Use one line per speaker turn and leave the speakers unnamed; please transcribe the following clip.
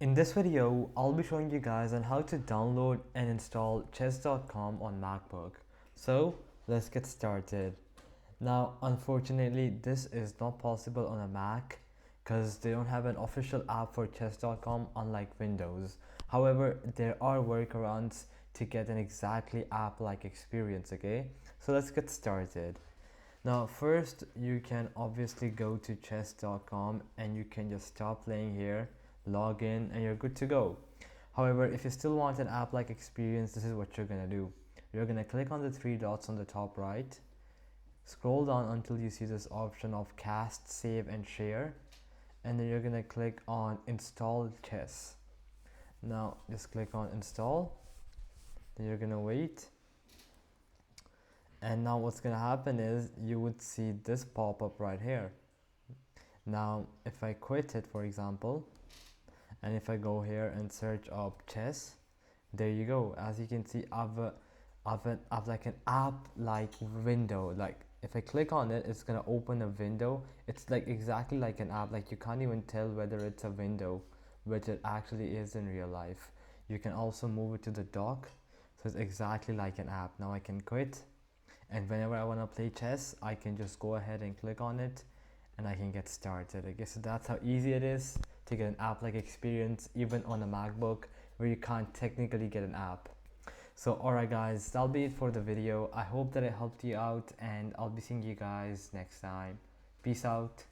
In this video, I'll be showing you guys on how to download and install chess.com on MacBook. So let's get started. Now, unfortunately, this is not possible on a Mac because they don't have an official app for chess.com unlike Windows. However, there are workarounds to get an exactly app-like experience, okay? So let's get started. Now, first, you can obviously go to chess.com and you can just stop playing here, log in, and you're good to go. However, if you still want an app-like experience, this is what you're gonna do. You're gonna click on the three dots on the top right, scroll down until you see this option of cast, save, and share, and then you're gonna click on install chess. Now, just click on install, then you're gonna wait. And now what's gonna happen is you would see this pop up right here. Now if I quit it, for example, and if I go here and search up chess, there you go. As you can see, I've like an app like window. Like if I click on it, it's gonna open a window. It's like exactly like an app. Like you can't even tell whether it's a window, which it actually is in real life. You can also move it to the dock, so it's exactly like an app. Now I can quit, and whenever I want to play chess, I can just go ahead and click on it and I can get started. I guess that's how easy it is to get an app like experience even on a MacBook where you can't technically get an app. So alright guys, that'll be it for the video. I hope that I helped you out and I'll be seeing you guys next time. Peace out.